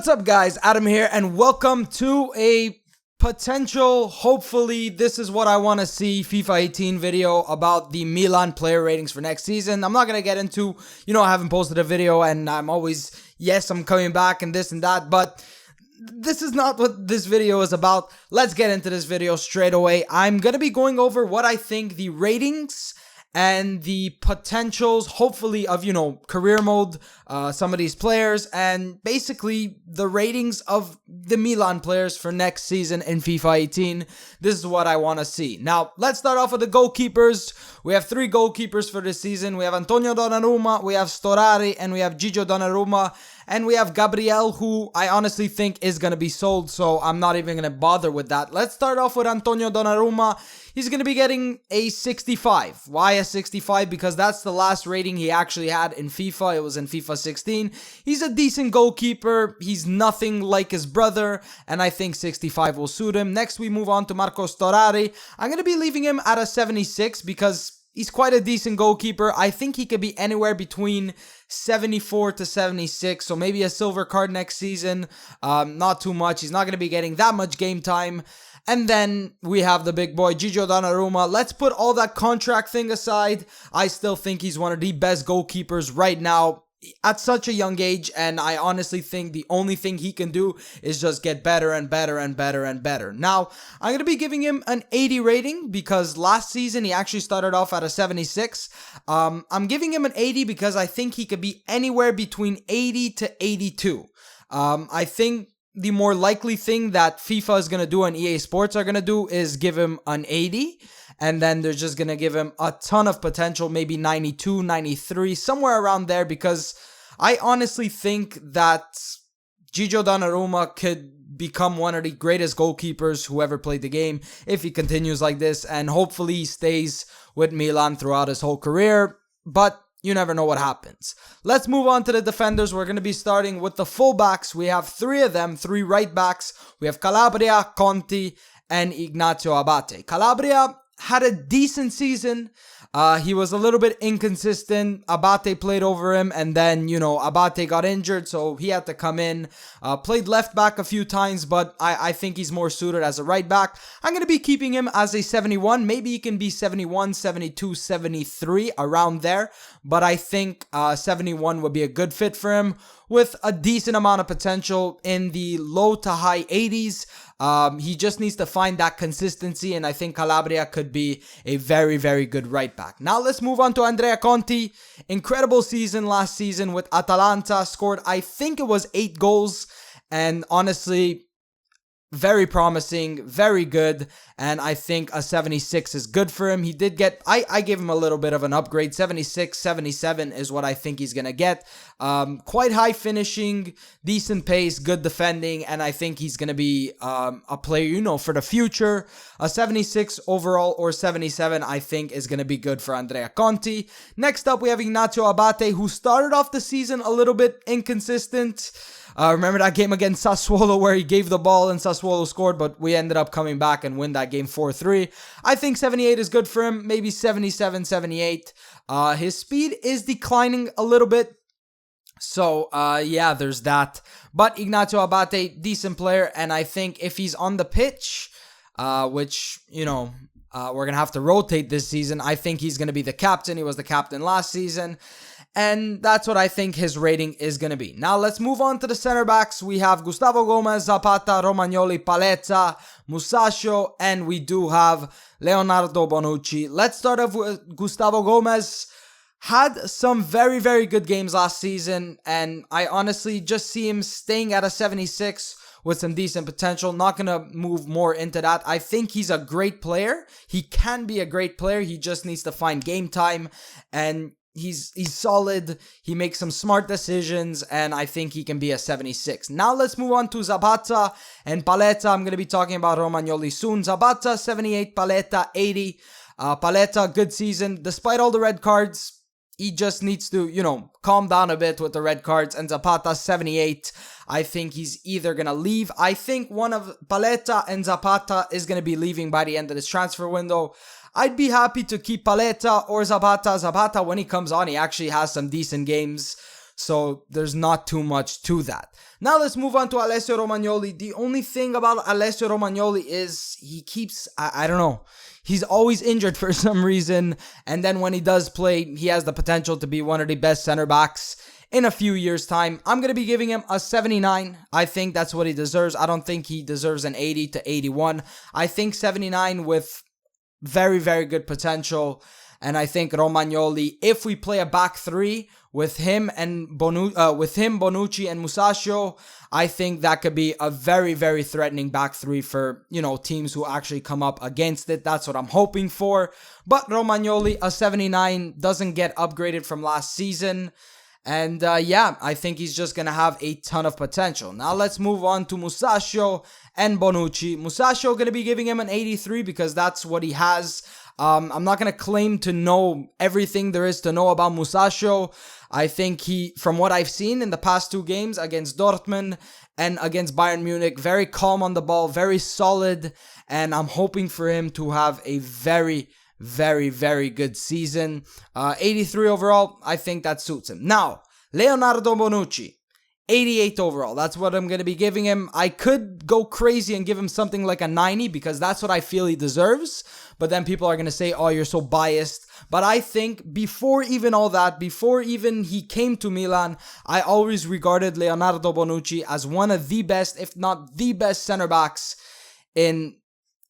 What's up, guys? Adam here, and welcome to a potential, hopefully this is what I want to see, FIFA 18 video about the Milan player ratings for next season. I'm not going to get into, I haven't posted a video and I'm always, yes, I'm coming back and this and that, but this is not what this video is about. Let's get into this video straight away. I'm going to be going over what I think the ratings and the potentials, hopefully, of, career mode, some of these players, and basically the ratings of the Milan players for next season in FIFA 18. This is what I want to see. Now, let's start off with the goalkeepers. We have three goalkeepers for this season. We have Antonio Donnarumma, we have Storari, and we have Gigio Donnarumma. And we have Gabriel, who I honestly think is going to be sold, so I'm not even going to bother with that. Let's start off with Antonio Donnarumma. He's going to be getting a 65. Why a 65? Because that's the last rating he actually had in FIFA. It was in FIFA 16. He's a decent goalkeeper. He's nothing like his brother, and I think 65 will suit him. Next, we move on to Marco Storari. I'm going to be leaving him at a 76 because he's quite a decent goalkeeper. I think he could be anywhere between 74 to 76, so maybe a silver card next season. Not too much. He's not going to be getting that much game time. And then we have the big boy, Gigio Donnarumma. Let's put all that contract thing aside. I still think he's one of the best goalkeepers right now at such a young age, and I honestly think the only thing he can do is just get better and better and better and better. Now, I'm going to be giving him an 80 rating because last season he actually started off at a 76. I'm giving him an 80 because I think he could be anywhere between 80 to 82. I think the more likely thing that FIFA is going to do and EA Sports are going to do is give him an 80. And then they're just going to give him a ton of potential, maybe 92, 93, somewhere around there. Because I honestly think that Gigio Donnarumma could become one of the greatest goalkeepers who ever played the game if he continues like this. And hopefully he stays with Milan throughout his whole career. But you never know what happens. Let's move on to the defenders. We're going to be starting with the fullbacks. We have three of them, three right backs. We have Calabria, Conti, and Ignacio Abate. Calabria had a decent season. He was a little bit inconsistent. Abate played over him, and then, Abate got injured, so he had to come in. Played left back a few times, but I think he's more suited as a right back. I'm going to be keeping him as a 71. Maybe he can be 71, 72, 73, around there. But I think 71 would be a good fit for him with a decent amount of potential in the low to high 80s. He just needs to find that consistency, and I think Calabria could be a very, very good right back. Now let's move on to Andrea Conti. Incredible season last season with Atalanta. Scored, I think it was 8 goals, and honestly, very promising, very good, and I think a 76 is good for him. He did get, I gave him a little bit of an upgrade. 76, 77 is what I think he's going to get. Quite high finishing, decent pace, good defending, and I think he's going to be a player, for the future. A 76 overall or 77, I think, is going to be good for Andrea Conti. Next up, we have Ignacio Abate, who started off the season a little bit inconsistent. Remember that game against Sassuolo where he gave the ball and Sassuolo scored, but we ended up coming back and win that game 4-3. I think 78 is good for him, maybe 77, 78. His speed is declining a little bit. So, yeah, there's that. But Ignacio Abate, decent player, and I think if he's on the pitch, which, we're going to have to rotate this season, I think he's going to be the captain. He was the captain last season. And that's what I think his rating is going to be. Now let's move on to the center backs. We have Gustavo Gomez, Zapata, Romagnoli, Paletta, Musacchio, and we do have Leonardo Bonucci. Let's start off with Gustavo Gomez. Had some very, very good games last season, and I honestly just see him staying at a 76 with some decent potential. Not going to move more into that. I think he's a great player. He can be a great player. He just needs to find game time, and He's solid, he makes some smart decisions, and I think he can be a 76. Now let's move on to Zapata and Paletta. I'm going to be talking about Romagnoli soon. Zapata, 78, Paletta, 80. Paletta, good season. Despite all the red cards, he just needs to, calm down a bit with the red cards. And Zapata, 78. I think he's either going to leave. I think one of Paletta and Zapata is going to be leaving by the end of this transfer window. I'd be happy to keep Paletta or Zapata. Zapata, when he comes on, he actually has some decent games. So there's not too much to that. Now let's move on to Alessio Romagnoli. The only thing about Alessio Romagnoli is he keeps, I don't know, he's always injured for some reason. And then when he does play, he has the potential to be one of the best center backs in a few years' time. I'm going to be giving him a 79. I think that's what he deserves. I don't think he deserves an 80 to 81. I think 79 with very, very good potential. And I think Romagnoli, if we play a back three with him and Bonucci and Musacchio, I think that could be a very, very threatening back three for, teams who actually come up against it. That's what I'm hoping for. But Romagnoli, a 79, doesn't get upgraded from last season. And I think he's just going to have a ton of potential. Now let's move on to Musacchio and Bonucci. Musacchio, going to be giving him an 83 because that's what he has. I'm not going to claim to know everything there is to know about Musacchio. I think he, from what I've seen in the past 2 games against Dortmund and against Bayern Munich, very calm on the ball, very solid. And I'm hoping for him to have a very, very, very good season. 83 overall, I think that suits him. Now, Leonardo Bonucci, 88 overall. That's what I'm going to be giving him. I could go crazy and give him something like a 90 because that's what I feel he deserves. But then people are going to say, oh, you're so biased. But I think before even all that, before even he came to Milan, I always regarded Leonardo Bonucci as one of the best, if not the best center backs in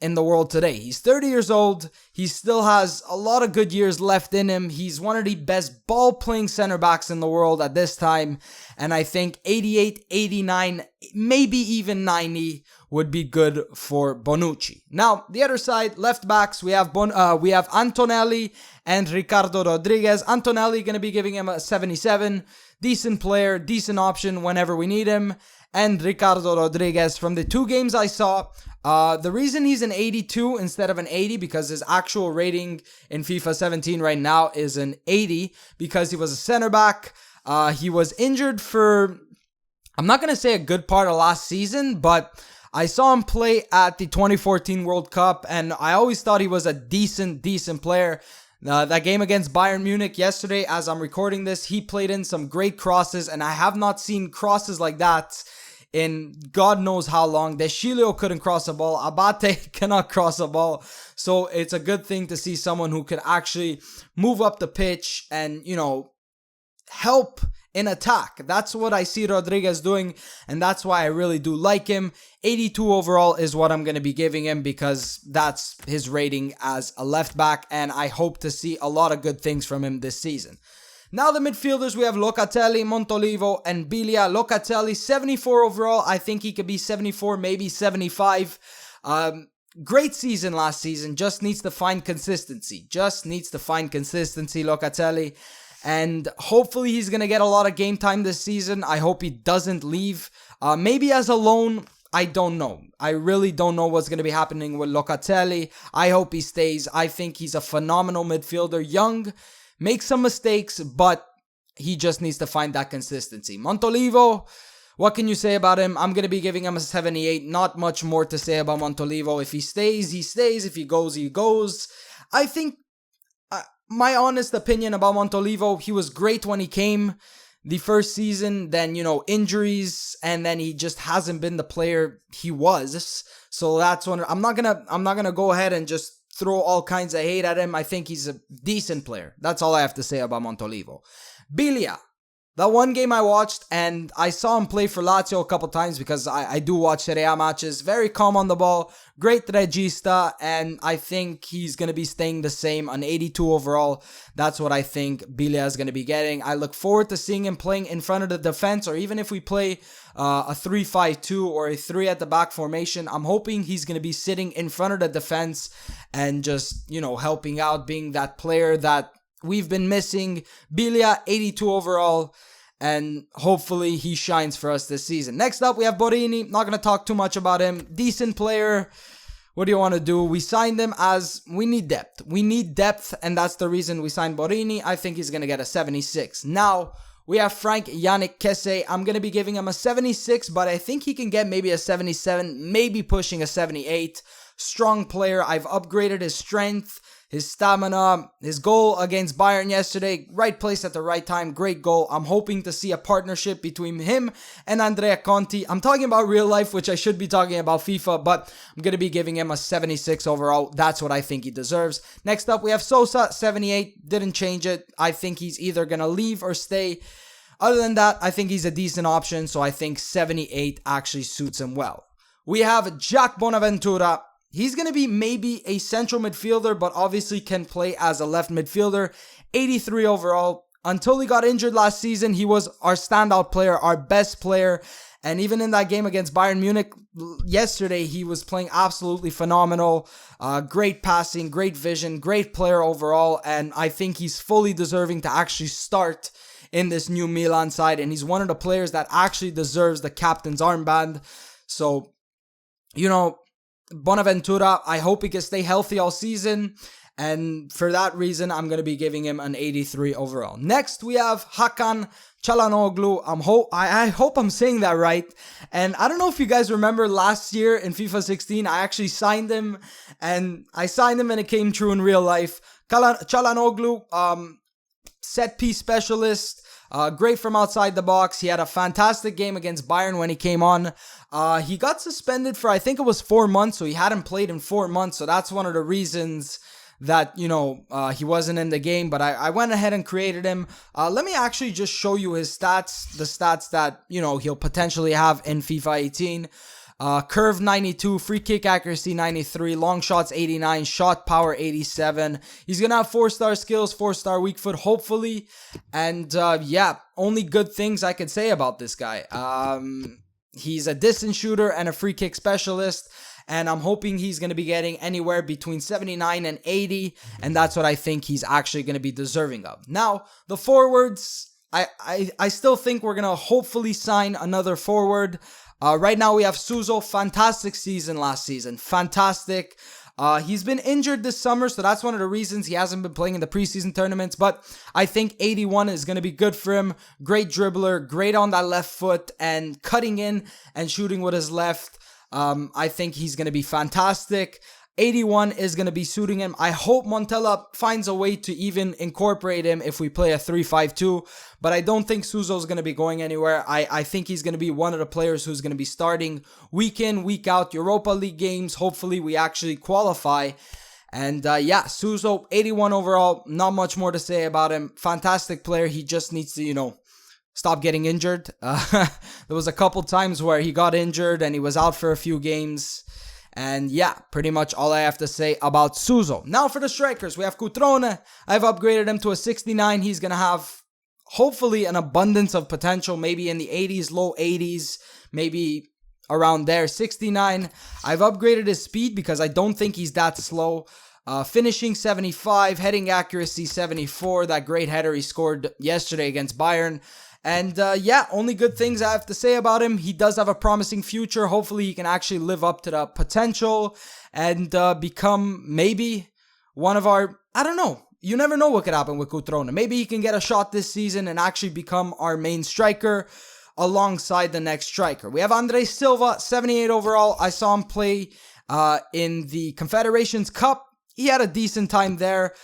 the world today. He's 30 years old. He still has a lot of good years left in him. He's one of the best ball-playing center backs in the world at this time. And I think 88, 89, maybe even 90 would be good for Bonucci. Now, the other side, left backs, we have Antonelli and Ricardo Rodriguez. Antonelli going to be giving him a 77. Decent player, decent option whenever we need him. And Ricardo Rodriguez, from the 2 games I saw, the reason he's an 82 instead of an 80, because his actual rating in FIFA 17 right now is an 80, because he was a center back. He was injured for, I'm not going to say a good part of last season, but I saw him play at the 2014 World Cup, and I always thought he was a decent player. That game against Bayern Munich yesterday, as I'm recording this, he played in some great crosses, and I have not seen crosses like that in God knows how long. Deschilio couldn't cross a ball. Abate cannot cross a ball. So it's a good thing to see someone who could actually move up the pitch and, help in attack. That's what I see Rodriguez doing, and that's why I really do like him. 82 overall is what I'm going to be giving him because that's his rating as a left back, and I hope to see a lot of good things from him this season. Now the midfielders, we have Locatelli, Montolivo, and Biglia. Locatelli, 74 overall. I think he could be 74, maybe 75. Great season last season. Just needs to find consistency. Locatelli. And hopefully he's going to get a lot of game time this season. I hope he doesn't leave. Maybe as a loan. I don't know. I really don't know what's going to be happening with Locatelli. I hope he stays. I think he's a phenomenal midfielder. Young. Makes some mistakes, but he just needs to find that consistency. Montolivo, what can you say about him? I'm going to be giving him a 78. Not much more to say about Montolivo. If he stays, he stays. If he goes, he goes. I think, my honest opinion about Montolivo, he was great when he came the first season. Then, injuries, and then he just hasn't been the player he was. So that's when I'm not gonna go ahead and just throw all kinds of hate at him. I think he's a decent player. That's all I have to say about Montolivo. Biglia. That one game I watched, and I saw him play for Lazio a couple times because I do watch Serie A matches. Very calm on the ball, great regista, and I think he's going to be staying the same, an 82 overall. That's what I think Biglia is going to be getting. I look forward to seeing him playing in front of the defense, or even if we play a 3-5-2 or a 3 at the back formation, I'm hoping he's going to be sitting in front of the defense and just, helping out, being that player that we've been missing. Biglia, 82 overall, and hopefully he shines for us this season. Next up, we have Borini. Not going to talk too much about him. Decent player. What do you want to do? We signed him as we need depth. We need depth, and that's the reason we signed Borini. I think he's going to get a 76. Now, we have Frank Yannick Kesse. I'm going to be giving him a 76, but I think he can get maybe a 77, maybe pushing a 78. Strong player. I've upgraded his strength, his stamina, his goal against Bayern yesterday, right place at the right time, great goal. I'm hoping to see a partnership between him and Andrea Conti. I'm talking about real life, which I should be talking about FIFA, but I'm going to be giving him a 76 overall. That's what I think he deserves. Next up, we have Sosa, 78. Didn't change it. I think he's either going to leave or stay. Other than that, I think he's a decent option, so I think 78 actually suits him well. We have Jack Bonaventura. He's going to be maybe a central midfielder, but obviously can play as a left midfielder. 83 overall. Until he got injured last season, he was our standout player, our best player. And even in that game against Bayern Munich yesterday, he was playing absolutely phenomenal. Great passing, great vision, great player overall. And I think he's fully deserving to actually start in this new Milan side. And he's one of the players that actually deserves the captain's armband. So, you know, Bonaventura, I hope he can stay healthy all season, and for that reason, I'm going to be giving him an 83 overall. Next, we have Hakan Çalhanoğlu. I hope I'm saying that right, and I don't know if you guys remember last year in FIFA 16, I actually signed him, and it came true in real life. Çalhanoğlu, set piece specialist, great from outside the box. He had a fantastic game against Bayern when he came on. He got suspended for, I think it was 4 months, so he hadn't played in 4 months, so that's one of the reasons that, you know, he wasn't in the game, but I went ahead and created him. Let me actually just show you his stats, the stats that, you know, he'll potentially have in FIFA 18. Curve 92, free kick accuracy 93, long shots 89, shot power 87. He's gonna have 4-star skills, 4-star weak foot, hopefully. And yeah, only good things I could say about this guy. He's a distance shooter and a free kick specialist, and I'm hoping he's going to be getting anywhere between 79 and 80, and that's what I think he's actually going to be deserving of. Now, the forwards, I still think we're going to hopefully sign another forward. Right now we have Suso, fantastic season last season, fantastic. He's been injured this summer, so that's one of the reasons he hasn't been playing in the preseason tournaments, but I think 81 is going to be good for him. Great dribbler, great on that left foot, and cutting in and shooting with his left. I think he's going to be fantastic. 81 is going to be suiting him. I hope Montella finds a way to even incorporate him if we play a 3-5-2, but I don't think Suso's going to be going anywhere. I think he's going to be one of the players who's going to be starting week in, week out, Europa League games. Hopefully we actually qualify. And yeah, Suso, 81 overall, not much more to say about him. Fantastic player. He just needs to, you know, stop getting injured. There was a couple times where he got injured and he was out for a few games. And yeah, pretty much all I have to say about Suso. Now for the strikers, we have Cutrone. I've upgraded him to a 69. He's going to have, hopefully, an abundance of potential. Maybe in the 80s, low 80s, maybe around there. 69. I've upgraded his speed because I don't think he's that slow. Finishing 75, heading accuracy 74. That great header he scored yesterday against Bayern. And yeah, only good things I have to say about him. He does have a promising future. Hopefully he can actually live up to the potential and become maybe one of our, I don't know. You never know what could happen with Cutrone. Maybe he can get a shot this season and actually become our main striker alongside the next striker. We have Andre Silva, 78 overall. I saw him play in the Confederations Cup. He had a decent time there.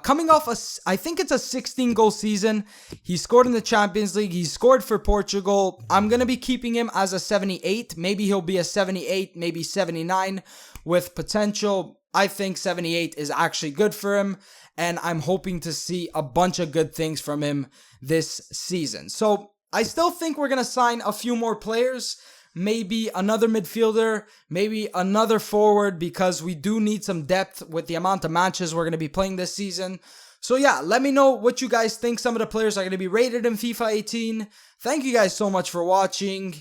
Coming off, I think it's a 16-goal season. He scored in the Champions League. He scored for Portugal. I'm going to be keeping him as a 78. Maybe he'll be a 78, maybe 79 with potential. I think 78 is actually good for him. And I'm hoping to see a bunch of good things from him this season. So I still think we're going to sign a few more players. Maybe another midfielder, maybe another forward, because we do need some depth with the amount of matches we're going to be playing this season. So yeah, let me know what you guys think some of the players are going to be rated in FIFA 18. Thank you guys so much for watching,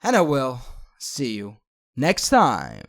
and I will see you next time.